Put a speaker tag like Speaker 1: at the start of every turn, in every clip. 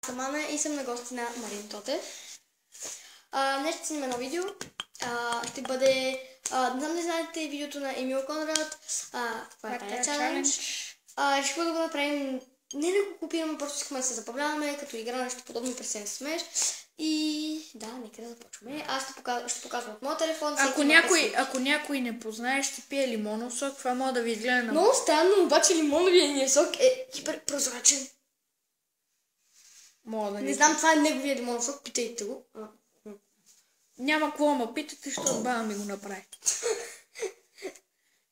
Speaker 1: съм Ана и съм на гости на Марин Тотев. Днес ще снимем едно видео. Ще бъде... не знам да знаете видеото на Емил Конрад. Това е Тая Чалендж. Ще да го направим... Не да го копираме, просто искаме да се забавляваме, като игра нещо подобно през се смеш. И да, нека да започваме. Аз ще показвам от моя телефон.
Speaker 2: Ако някой не познае, ще пие лимонов сок, това може да ви изгледа на...
Speaker 1: Много странно, обаче лимоновия сок е хиперпрозрачен. Не знам, това е неговия лимонов сок, питайте го.
Speaker 2: Няма какво ма питате, защото баба ми го направи.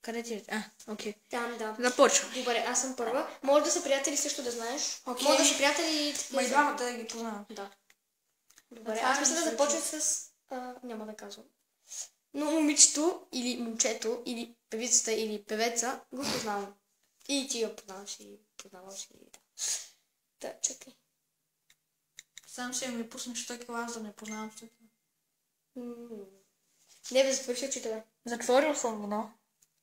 Speaker 2: Къде ти е? Окей.
Speaker 1: Там, да.
Speaker 2: Започваме.
Speaker 1: Добре, аз съм първа. Може да са приятели също да знаеш. Може да са приятели...
Speaker 2: Ма и двамата да ги познавам.
Speaker 1: Да. Добре, аз мисля да започна с... няма да казвам. Но момичето или момчето или певицата или певеца го познавам. И ти я познаваш и познаваш и да. Да, чакай.
Speaker 2: Сам ще ми пуснеш такива, аз да не познавам такива.
Speaker 1: Не бе, затвори очите.
Speaker 2: Затворил съм го, но...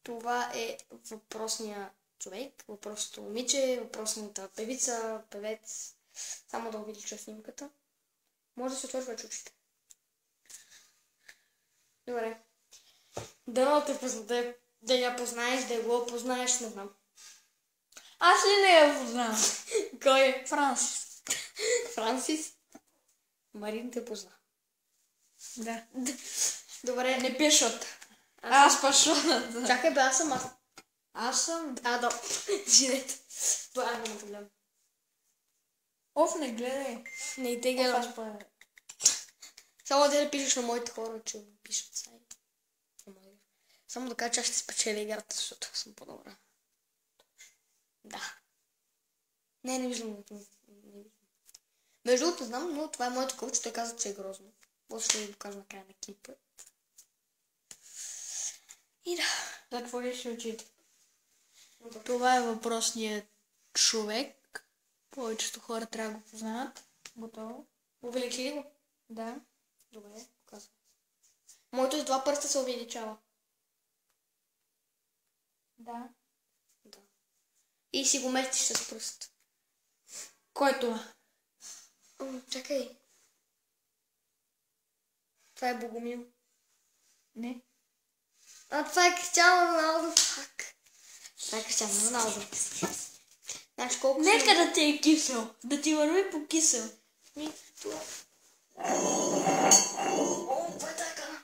Speaker 1: Това е въпросния човек, въпросното момиче, въпросната певица, певец. Само да увелича снимката. Може да се отвори вече очите. Добре. Да я познаеш, да го познаеш, не знам.
Speaker 2: Аз ли не я познавам?
Speaker 1: Кой е?
Speaker 2: Франсис.
Speaker 1: Франсис? Марин те позна.
Speaker 2: Да.
Speaker 1: Добре.
Speaker 2: Не пишат. Аз паша.
Speaker 1: Чакай бе, аз съм аз.
Speaker 2: Аз съм.
Speaker 1: Да. Извинете. Това няма да гледам.
Speaker 2: Не гледай.
Speaker 1: Не и те гледам. Само да пишеш на моите хора, че ми пишат сега. Само да кажа, че аз ще спечеля играта, защото съм по-добра. Да. Не виждам. Между другото знам, но това е моето кълче, той каза, че е грозно. После ще ви покажа на края на клипа. И да.
Speaker 2: Затвориш очите. Това е въпросният човек. Повечето хора трябва да го познават. Готово.
Speaker 1: Увеличи ли го?
Speaker 2: Да.
Speaker 1: Добре, показвам. Моето с два пръста се увеличава.
Speaker 2: Да.
Speaker 1: И си го местиш с пръст.
Speaker 2: Кой е това?
Speaker 1: Чакай. Това е Богомил.
Speaker 2: Не.
Speaker 1: Това е Кристиано Роналдо. Това е Кристиано Роналдо. Знаеш колко...
Speaker 2: Нека да ти е кисел. Да ти върви по кисел.
Speaker 1: Това е така.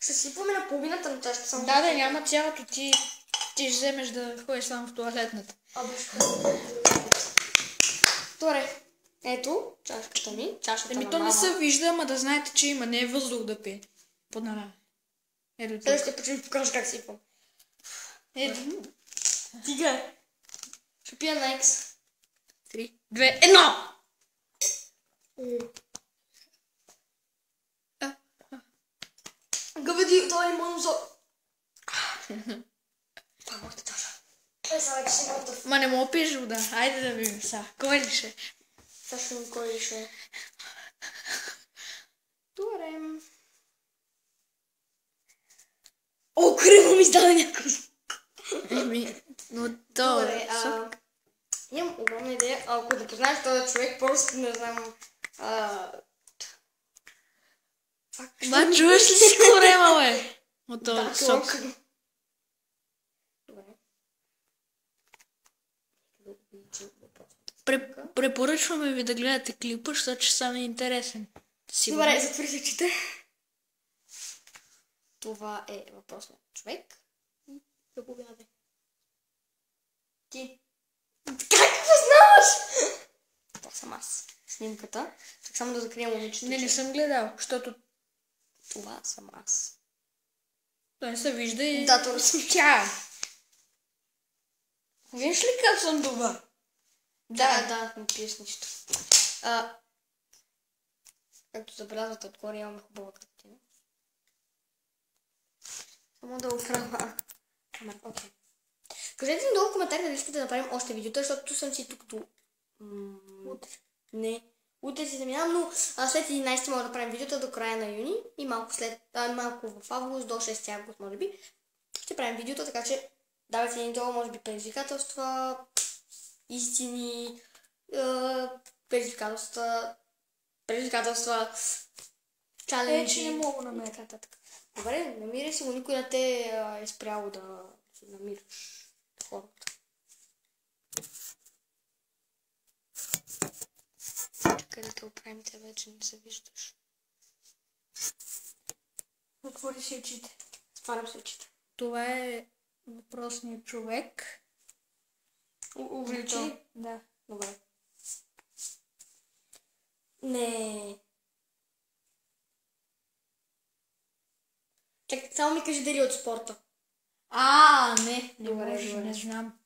Speaker 1: Ще сипваме на половината на чашата само.
Speaker 2: Да, няма цялото. Ти ще вземеш да ходиш само в туалетната.
Speaker 1: Добре. Ето, чашката ми. Чашката на мама.
Speaker 2: То не се вижда, ама да знаете, че има. Не е въздух да пие. Поднараме. Ето тук.
Speaker 1: Ще почнем покажа как сипвам.
Speaker 2: Ето.
Speaker 1: Дига. Ще пия на X.
Speaker 2: 3, 2, 1!
Speaker 1: Гъбеди, това е лимон сок. Това е моята чаша. Сега вече си готов.
Speaker 2: Ма не мога пиеш вода. Айде да видим сега. Кой ли ще?
Speaker 1: Точно кой ли ще? Добре. Кръвно ми стана някой.
Speaker 2: Но то...
Speaker 1: Добре, имам огромна идея. Ако да познаеш този човек, просто не знам...
Speaker 2: Ма чуваш ли си корема, бе? От този сок.
Speaker 1: Добре.
Speaker 2: Препоръчваме ви да гледате клипа, защото ще стане интересен.
Speaker 1: Добре, затвори си очите. Това е въпросният човек. Заповядай. Ти. Как познаваш? Това съм аз. Снимката. Так само да закрием момичето.
Speaker 2: Не съм гледал, защото
Speaker 1: това съм аз.
Speaker 2: той не се вижда и...
Speaker 1: Да, това съм
Speaker 2: тя. Виж ли как съм добър?
Speaker 1: Да, не пиеш нищо. Както забелязвате, отгоре имаме хубава картина. Само да оправя камерата. Окей. Кажете ми долу в коментари дали искате да направим още видеото, защото съм си тук до... Не. Утре си заминавам, но след 11 мога да правим видеото до края на юни и малко в август до 6 август, може би. Ще правим видеото, така че давайте ни долу, може би предизвикателства, истини, предизвикателства, чаленджи.
Speaker 2: Че не мога да намеря.
Speaker 1: Така нататък. Добре, намирай си го, никой не те е спряло да се намираш хората. Чакай да те оправим, те вече не се виждаш.
Speaker 2: Отвори си очите.
Speaker 1: Сварям си очите.
Speaker 2: Това е въпросният човек.
Speaker 1: Увеличи?
Speaker 2: Да.
Speaker 1: Добре. Не. Чакай, само ми кажи дали от спорта.
Speaker 2: Не
Speaker 1: Добре,
Speaker 2: може,
Speaker 1: добре.
Speaker 2: не знам.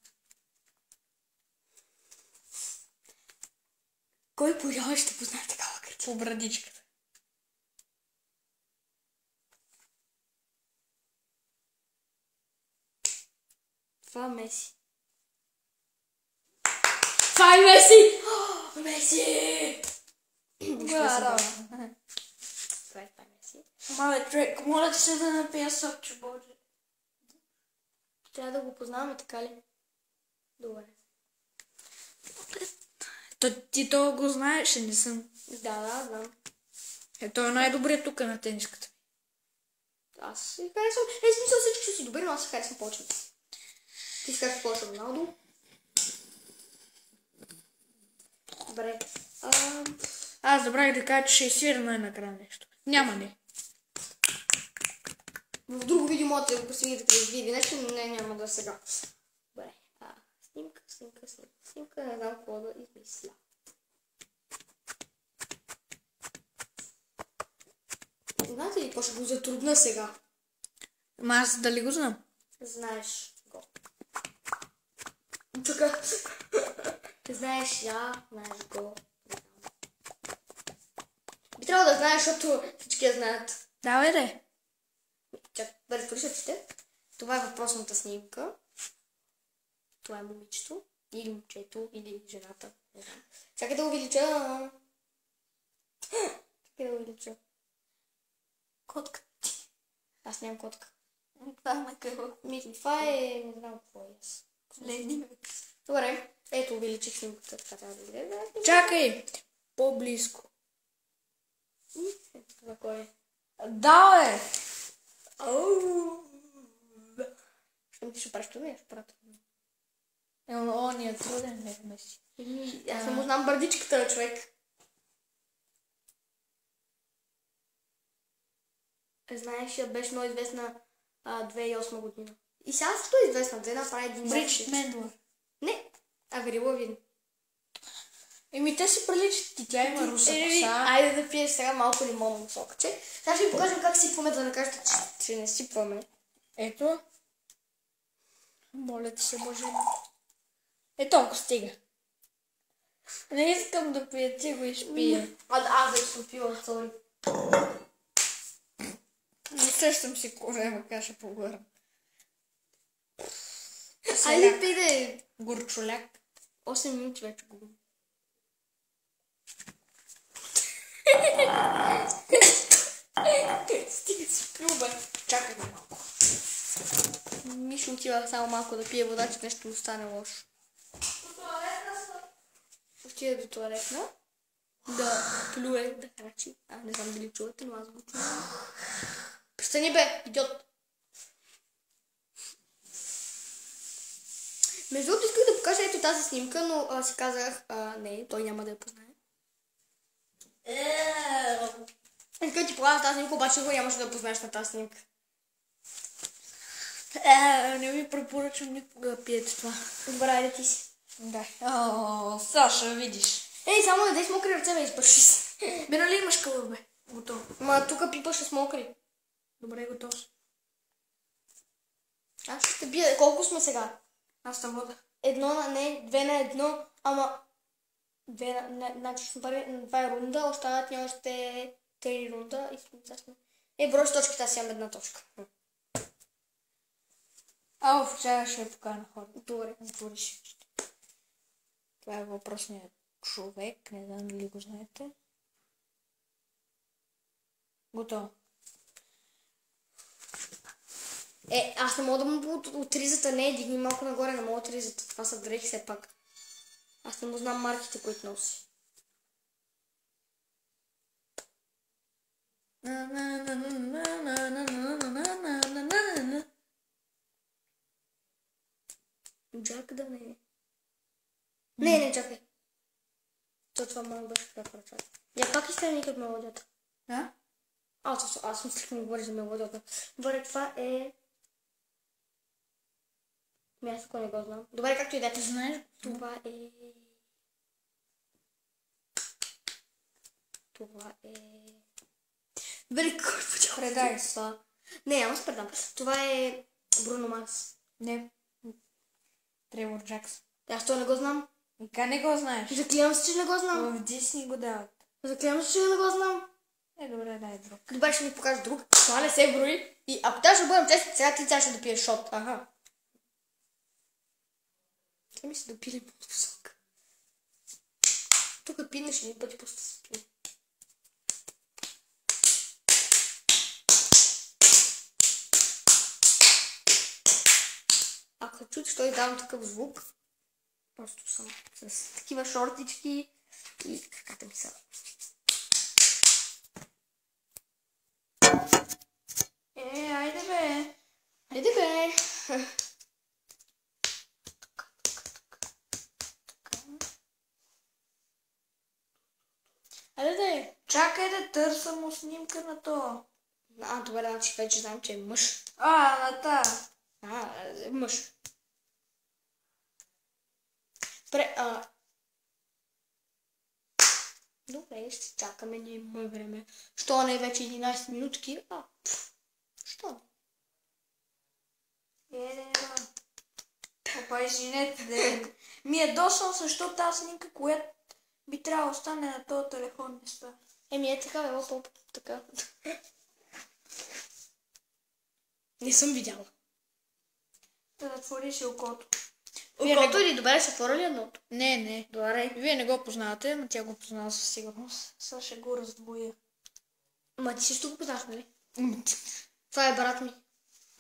Speaker 1: Кой повярваш ще познае такава картина?
Speaker 2: По брадичката.
Speaker 1: Това е Меси. Това е Меси! Меси!
Speaker 2: Гара.
Speaker 1: Това е Меси.
Speaker 2: Мале, човек, моля ти се да напия сокче, боже.
Speaker 1: Трябва да го познаваме, така ли? Добре.
Speaker 2: Ти то го знаеш, не съм.
Speaker 1: Да, знам.
Speaker 2: Той е най-добрият тук на тениската.
Speaker 1: Аз си харесвам. Смисъл всички са си добри, но аз си харесвам повече. Ти си харесваш повече Роналдо. Добре.
Speaker 2: Аз забравих да кажа, че ще изсвира най-накрая нещо. Няма не.
Speaker 1: В друго видео можете да го постигнете да види нещо, но не, няма да сега. Добре. Снимка, не знам какво да измисля. Знаете ли какво ще го затрудна сега?
Speaker 2: Ама аз дали го знам?
Speaker 1: Знаеш го. Чака. Знаеш знаеш го. Би трябвало да знаеш, защото всички я знаят.
Speaker 2: Давай да.
Speaker 1: Чакай, да разпоришате. Това е въпросната снимка. Това е момичето. Или момчето, или жената. Не знам. Чакай да увелича. Чакай да увелича.
Speaker 2: Котка.
Speaker 1: Аз нямам котка.
Speaker 2: Това е макаро.
Speaker 1: Това е... не знам какво е.
Speaker 2: Леди.
Speaker 1: Добре. Ето увеличих снимката. Така трябва да изгледа.
Speaker 2: Чакай! По-близко.
Speaker 1: Това кой е?
Speaker 2: Да, бе!
Speaker 1: Що ми ти ще правиш това? Ще правя това.
Speaker 2: Он е труден, не Меси.
Speaker 1: Аз не му знам бърдичката, човек. Знаеш, беше много известна 2008 година. И сега също е известна. Те направи един
Speaker 2: Бричит Мендлър.
Speaker 1: Не, Аврил Лавин.
Speaker 2: Те си приличат и тя има руса коса.
Speaker 1: Айде да пиеш сега малко лимонно сокче. Сега ще ви покажем как сипваме, да не кажете, че не сипваме.
Speaker 2: Ето. Моля ти се, Боже. Толкова стига. Не искам да пия, ти го изпия.
Speaker 1: Аз вече съм пила, сори.
Speaker 2: Не сещам си корема каша по-горе.
Speaker 1: Айде пиде.
Speaker 2: Горчоляк.
Speaker 1: 8 минути вече го. Стига си пил, бе.
Speaker 2: Чакай го малко.
Speaker 1: Мишо отива само малко да пие вода, че нещо му стане лошо. Отида до туалетна. Да плюе, да крачи. Не знам дали чувате, но аз го чувам. Престани, бе, идиот. Между другото исках да покажа ето тази снимка, но си казах, не, той няма да я познае. Исках ти покажа тази снимка, обаче го нямаше да я познаеш на тази снимка.
Speaker 2: Не ми препоръчвам никога да пиете това.
Speaker 1: Добре, айде ти си.
Speaker 2: Да. Саша, видиш.
Speaker 1: Само не дей с мокри ръце, бе, изпърши се.
Speaker 2: Бе, нали имаш кълъв, бе? Готово.
Speaker 1: Ма тук пипаше с мокри.
Speaker 2: Добре, готов.
Speaker 1: Аз ще бия. Колко сме сега?
Speaker 2: Аз съм вода.
Speaker 1: 2 на 1, ама... Значи това е рунда, остават ни още 3 рунда и сме. Брой с точките, аз имам 1 точка.
Speaker 2: Сега ще покана хора.
Speaker 1: Добре.
Speaker 2: Затвориш. Това е въпросният човек, не знам дали го знаете. Готово.
Speaker 1: Аз не мога да му от ризата, не, дигни малко нагоре, не мога от ризата. Това са дрехи все пак. Аз не му знам марките, които носи. Джак да не е. Не, чакай. Това малко беше препоръчат. Я пак изтегни от мелодията.
Speaker 2: Да?
Speaker 1: Аз мислих да ми говориш за мелодията. Добре, това е... Аз ако не го знам. Добре, както и да е.
Speaker 2: Знаеш?
Speaker 1: Това е... Добре, кой почва?
Speaker 2: Предай
Speaker 1: се. Не, аз предам. Това е Бруно Марс.
Speaker 2: Не. Тревор Джаксън.
Speaker 1: Аз това не го знам.
Speaker 2: Ника не го знаеш.
Speaker 1: Заклевам се, че не го знам.
Speaker 2: В Дисни го дават.
Speaker 1: Заклевам се, че не го знам.
Speaker 2: Добре, дай друг.
Speaker 1: Добре, ще ми покажа друг. Това не се брои. И ако трябва ще бъдем честни, сега ти ще допиеш шот. Аха. Те ми се допили под посока. Тук пинеш един път и просто се спи. Ако чуете, що издавам такъв звук, просто съм с такива шортички и краката ми са.
Speaker 2: Айде бе.
Speaker 1: Айде бе.
Speaker 2: Айде да. Чакай да търся му снимка на то.
Speaker 1: Добре, значи вече знам, че е мъж.
Speaker 2: На та.
Speaker 1: Мъж. Добре, ще чакаме, ние имаме време. Що не е вече 11 минутки? Що
Speaker 2: не? Опа, извинете, ми е досъл, защото тази снимка, която би трябвало да остане на този телефон, не ста.
Speaker 1: Така, така. Не съм видяла.
Speaker 2: Да затвориш окото.
Speaker 1: Окото или добре се отвори ли едното?
Speaker 2: Не.
Speaker 1: Добре.
Speaker 2: Вие не го познавате, но тя го познава със сигурност. Сега ще го раздвоя.
Speaker 1: Ти също го познаш, нали? Това е брат ми.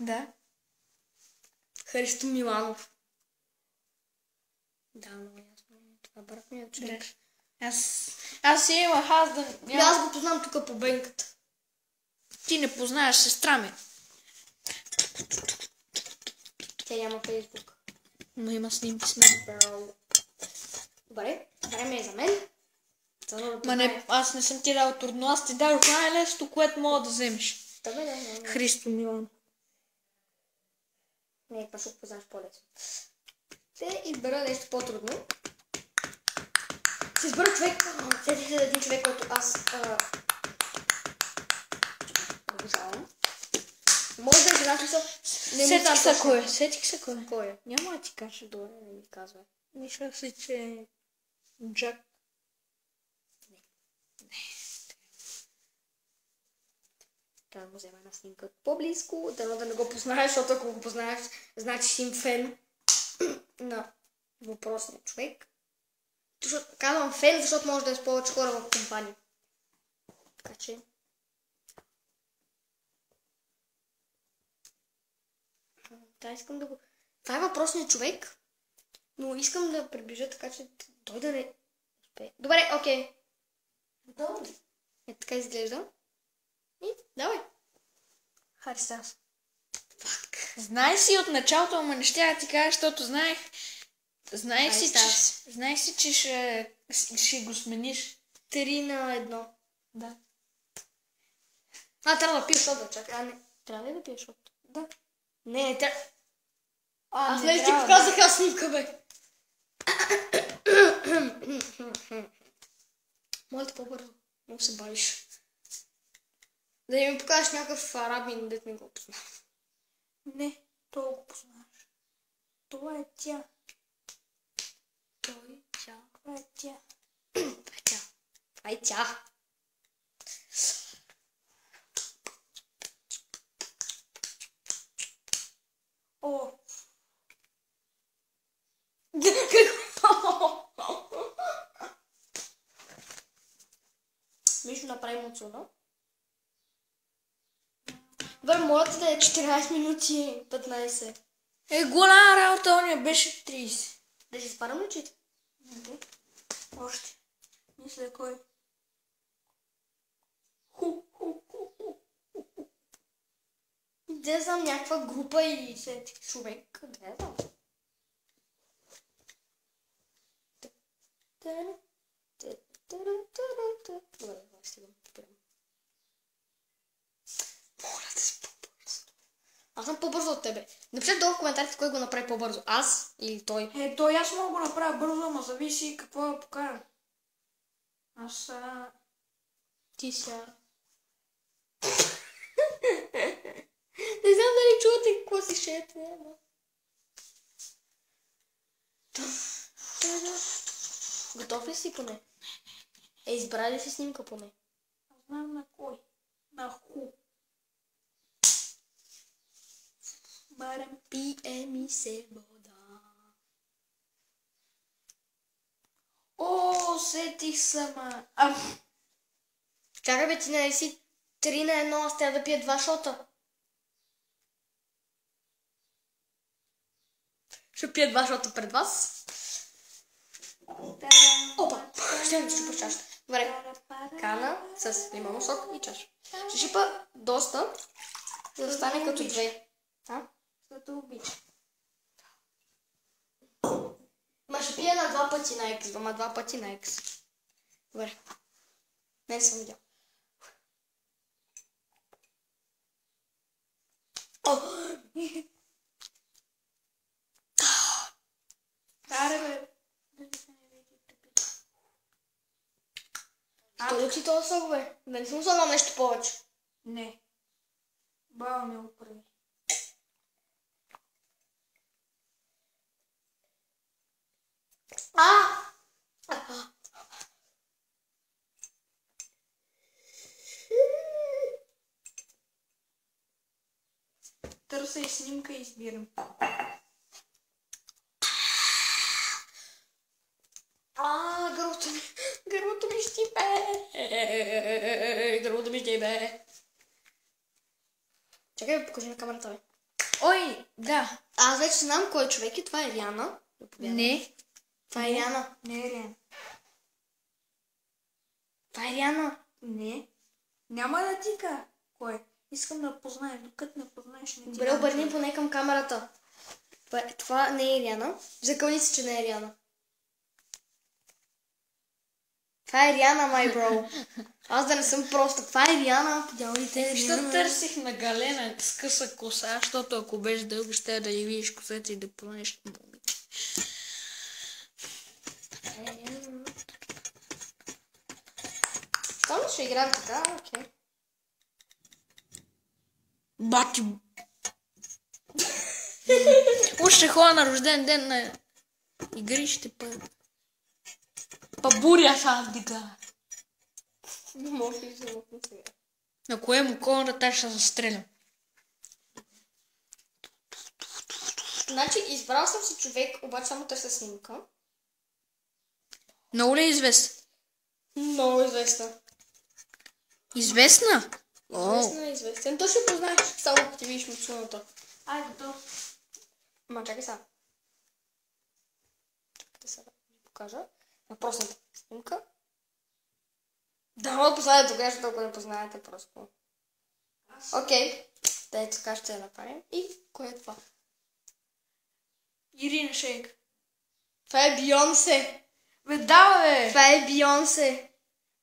Speaker 2: Да.
Speaker 1: Христо Миланов. Да, много ясно. Това е брат ми.
Speaker 2: Аз си имах,
Speaker 1: аз го познам тук по бенката.
Speaker 2: Ти не познаеш сестра ми.
Speaker 1: Тя няма Фейсбук.
Speaker 2: Но има снимки с мен.
Speaker 1: Добре, време е за мен.
Speaker 2: Аз не съм ти дал трудно, аз ти дадох най-лесното, което мога да вземеш. Христо Миланов.
Speaker 1: Не, па ще познаш по-лесно. Ще избера нещо по-трудно. Ще избера човек, сетих се за един човек, който аз обожавам. Може да е жена, смисъл.
Speaker 2: Сетих се кой.
Speaker 1: Кой е?
Speaker 2: Няма да ти кажа.
Speaker 1: Добре, не ми казва.
Speaker 2: Мисля си, че Джак.
Speaker 1: Не. Трябва да му взема една снимка по-близко, да не го познаеш, защото ако го познаеш, значи си им фен на въпросния човек. Казвам фен, защото може да е с повече хора в компания. Така че... искам да го... Това е въпросният човек, но искам да приближа така, че той да не успее. Добре, окей. Добре. Така изглежда. И давай.
Speaker 2: Харисас. Знаеш си от началото, ама не ще да ти кажа, защото знаех си, че ще го смениш.
Speaker 1: 3-1.
Speaker 2: Да.
Speaker 1: Трябва да пиеш шот, да чакай. Трябва ли да пиеш шот?
Speaker 2: Да.
Speaker 1: Не трябва.
Speaker 2: Аз
Speaker 1: не ти показах аз снимка, бе. Моля те по-бързо. Много се бавиш. Да ми покажеш някакъв арабин, дет не го познава.
Speaker 2: Не, то го познаваш. Това е тя.
Speaker 1: Това е тя.
Speaker 2: Това е тя. О!
Speaker 1: Мишо направи муцуна. Добре, моля да е 14 минути 15.
Speaker 2: Голяма работа, оня беше 30.
Speaker 1: Да си спарам очите?
Speaker 2: Още. Мисля кой.
Speaker 1: не знам, някаква група и човек. Не знам. Добре, стигам. Моля да си по-бързо. Аз съм по-бързо от тебе. Напишете долу в коментарите кой го направи по-бързо. Аз или той.
Speaker 2: Той аз мога го направя бързо, ама зависи какво да покажа. Аз
Speaker 1: Ти сега. Не знам дали чувате какво си шепне. Готов ли си поне? Избрали ли си снимка поне?
Speaker 2: Аз знам на кой. На ху.
Speaker 1: Барем пие ми се вода.
Speaker 2: О, сетих сама.
Speaker 1: Чакай бе, ти не си 3 на 1, аз трябва да пия 2 шота. Ще пия 2 шота пред вас. Опа, ще ми щупа чашата. Добре, кана с лимонов сок и чаша. Ще шипа доста, за да стане като 2.
Speaker 2: Като обича.
Speaker 1: Ма ще пия на 2 пъти на екс, ама 2 пъти на екс. Добре. Не съм видял.
Speaker 2: Аре бе.
Speaker 1: Той си този сок, бе? Да не съм слагал нещо повече.
Speaker 2: Не. Баба ми го прави. Търся и снимка и избирам.
Speaker 1: Гърлото ми щипе. Гърлото ми щипе. Чакай, покажи на камерата, бе.
Speaker 2: Ой, да.
Speaker 1: Аз вече знам кой човек е. Това е Риана.
Speaker 2: Не.
Speaker 1: Това е Риана.
Speaker 2: Не е Риана.
Speaker 1: Това е Риана.
Speaker 2: Не. Няма да ти кажа кой. Искам да познаеш. Докато не познаеш, не ти
Speaker 1: Добре, обърни поне към камерата. Това не е Риана. Закълни се, че не е Риана. Това е Риана, май бро. Аз да не съм проста. Това е Риана.
Speaker 2: Защо търсих на Галена с къса коса, защото ако беше дълго, ще да я видиш косата и да познаеш момиче.
Speaker 1: Там ще играем така, окей.
Speaker 2: Бати! Ще ходя на рожден ден на игрище па буря шандика.
Speaker 1: Не може ли да го сега?
Speaker 2: На кое му колната ще застрелям?
Speaker 1: Значи, избрал съм си човек, обаче само търся снимка.
Speaker 2: Много ли е известна?
Speaker 1: Много известна.
Speaker 2: Известна?
Speaker 1: Известна е известен. То ще познаеш, само ако ти видиш мъчуната.
Speaker 2: Айде, то.
Speaker 1: Ма чакай сега. Чакайте сега да ви покажа. На простата снимка. Да, мога да познаете тогава, защото толкова не познаете просто. Окей. Дай така ще я направим. И кое е това?
Speaker 2: Ирина Шейк.
Speaker 1: Това е Бионсе.
Speaker 2: Бе, да, бе!
Speaker 1: Това е Бионсе.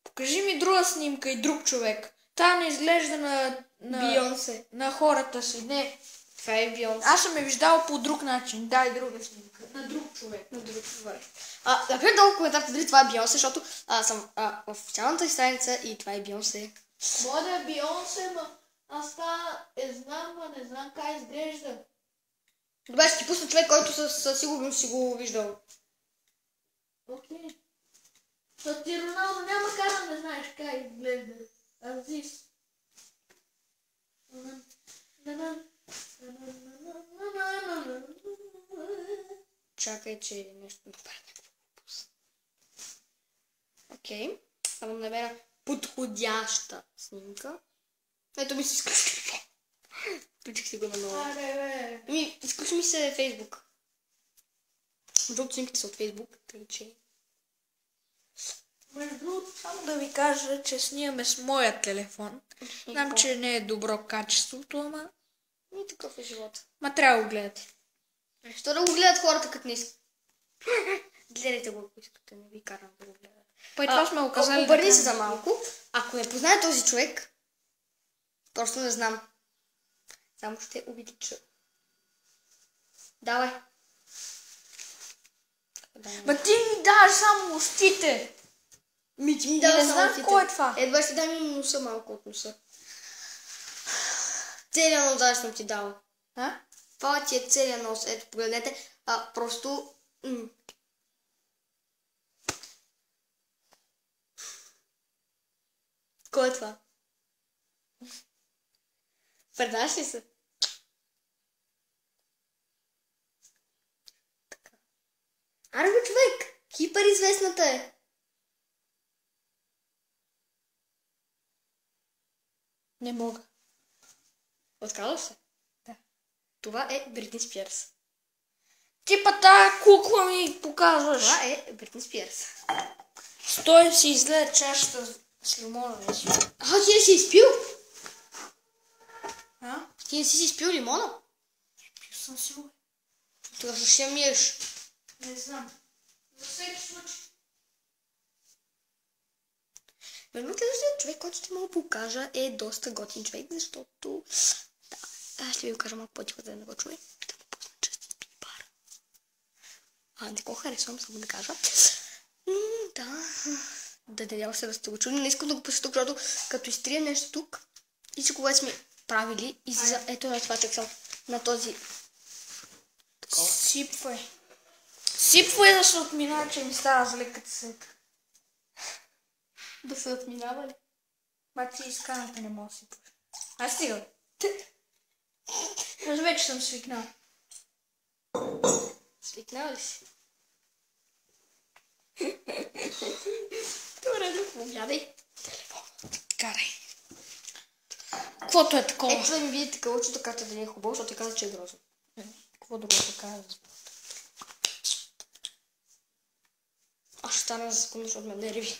Speaker 2: Покажи ми друга снимка и друг човек. Та не изглежда на
Speaker 1: Бионсе.
Speaker 2: на хората си. Не.
Speaker 1: Това е Бионсе.
Speaker 2: Аз съм я виждал по друг начин. Дай друга снимка. На друг човек.
Speaker 1: На друг човек. Например долу в коментарите дали това е Бионсе, защото съм в официалната страница и това е Бионсе.
Speaker 2: Може да е Бионсе, ма аз знам, ма не знам как изглежда.
Speaker 1: Добре, ще ти пусна човек, който със сигурност си го виждал.
Speaker 2: Окей. То ти Роналдо няма как да не знаеш как изглежда. Азис.
Speaker 1: Чакай, че нещо направя някакво пусна. Окей. Само намеря подходяща снимка. Ето ми се изключи. Включих си го на ново. Изключи ми се Фейсбук. Другото снимките са от Фейсбук, тъй че...
Speaker 2: Между другото, само да ви кажа, че снимаме с моя телефон. Знам, че не е добро качеството, ама
Speaker 1: И такъв е живот.
Speaker 2: Ма трябва да го гледате.
Speaker 1: Защо да го гледат хората, като не искат? Гледайте го, ако искате, не ви карам да го гледат.
Speaker 2: Пъй това сме го казали.
Speaker 1: Обърни се за малко. Ако не познае този човек, просто не знам. Само ще обидича. Давай.
Speaker 2: Ма ти ми даваш само устите.
Speaker 1: Ти ми даваш само устите.
Speaker 2: Кой е това?
Speaker 1: Едва ще дай ми носа малко от носа. Целият нос даже съм ти дала. Това ти е целият нос. Ето, погледнете. Просто... Кой е това? Предаш ли се? Аре бе, човек! Хипер известната е.
Speaker 2: Не мога.
Speaker 1: Отказваш се?
Speaker 2: Да.
Speaker 1: Това е Бритни Спирс.
Speaker 2: Ти па тая кукла ми показваш.
Speaker 1: Това е Бритни Спирс.
Speaker 2: Стой си излезе чашата с лимона вече.
Speaker 1: Ти не си изпил?
Speaker 2: А?
Speaker 1: Ти не си изпил лимона?
Speaker 2: Пил съм си го.
Speaker 1: Тогава ще миеш.
Speaker 2: Не знам. За всеки случай.
Speaker 1: Верно следващият човек, който ще мога покажа, е доста готин човек, защото... Да, аз ще ви го кажа малко по-тихо, за да не го чуе. Да му пусна Джастин Бибър. Не го харесвам, само да кажа. Да. Да, надявам се да сте го чули. Не искам да го пуша тук, защото като изтрием нещо тук и всичко, което сме правили, излиза ето на това текстъл, на този...
Speaker 2: Сипвай. Сипвай, защото минава, че ми става зле като сета.
Speaker 1: Да се отминава ли?
Speaker 2: Ба ти изканата не мога да сипваш. Стига. Аз вече съм свикнал.
Speaker 1: Свикнал ли си? Добре, да погледай.
Speaker 2: Карай. Каквото е такова?
Speaker 1: Ето да ми видите кълчето, карта да не е хубаво, защото ти каза, че е грозно.
Speaker 2: Какво друго да кажа?
Speaker 1: Аз ще стана за секунда, защото ме нерви.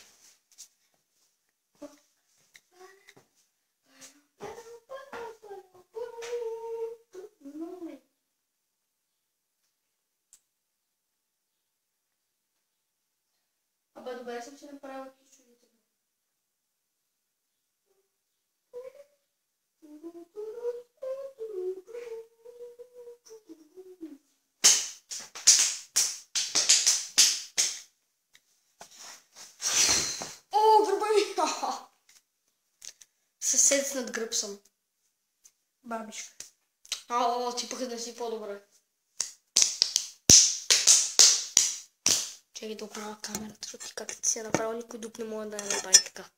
Speaker 1: Абе, добре съм си направила чудите. О, гърба ми! Съсед над гръб съм.
Speaker 2: Бабишка.
Speaker 1: Ти пък да си по-добре. Чакай да оправя камерата, защото ти как ти си я направил, никой друг не може да я направи така.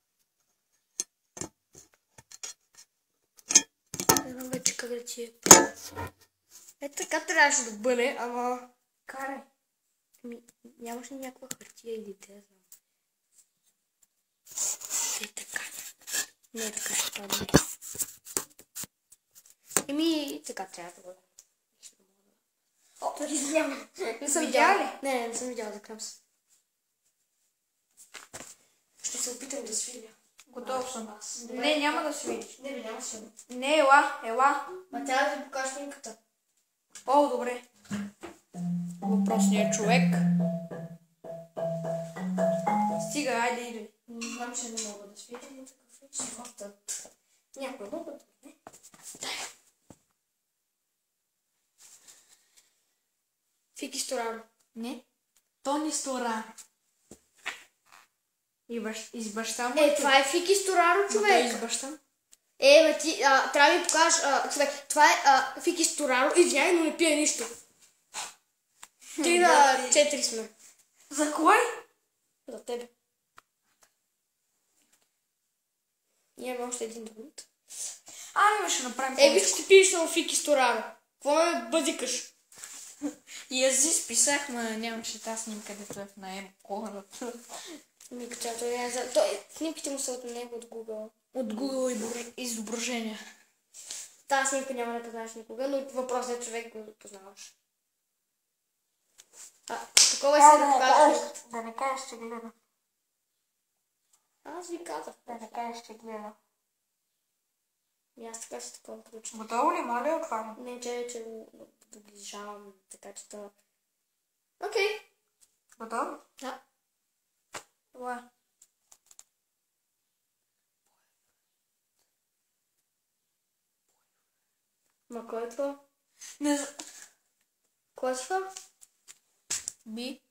Speaker 1: Не знам вече как да ти е. Така трябваше да бъде, ама...
Speaker 2: Карай.
Speaker 1: Нямаш ли някаква хартия или те, знам. Така. Не, така ще падне. Така трябва да бъде. Извинявам. Не съм видяла ли? Не съм видяла, закрям се. Ще се опитам да свиля.
Speaker 2: Готов съм. Не, няма да свидиш.
Speaker 1: Не, няма да свиля.
Speaker 2: Не, ела.
Speaker 1: Ма тя да ви покажа снимката.
Speaker 2: О, добре. Въпросният човек. Стига, айде иди.
Speaker 1: Знам, че не мога да свиля, но такъв е животът. Някой много не. Фики Стораро.
Speaker 2: Не. Тони Стораро. И с баща му.
Speaker 1: Това е Фики Стораро, човек.
Speaker 2: Той и с баща му.
Speaker 1: Ти трябва да ми покажеш, човек. Това е Фики Стораро. Извиняй, но не пие нищо. 3 на 4 сме.
Speaker 2: За кой?
Speaker 1: За тебе. Имаме още един друг.
Speaker 2: Ами ще направим.
Speaker 1: Виж, ще пиеш на Фики Стораро. Какво ме базикаш?
Speaker 2: И аз си списах, ма нямаше тази снимка, дето е в наем хората.
Speaker 1: Снимките му са от него от Google.
Speaker 2: От Google изображения.
Speaker 1: Тази снимка няма да познаеш никога, но въпросът е човек го познаваш. Такова е да покажеш.
Speaker 2: Да не кажеш, че гледа.
Speaker 1: Аз ви казах.
Speaker 2: Да не кажеш, че гледа.
Speaker 1: И аз така си такова получим.
Speaker 2: Готово ли? Моля, отварям.
Speaker 1: Не, че го доближавам, така че то... Окей.
Speaker 2: Готово?
Speaker 1: Да.
Speaker 2: Това.
Speaker 1: Ма кой е това?
Speaker 2: Не знам.
Speaker 1: Кой е това?
Speaker 2: Би.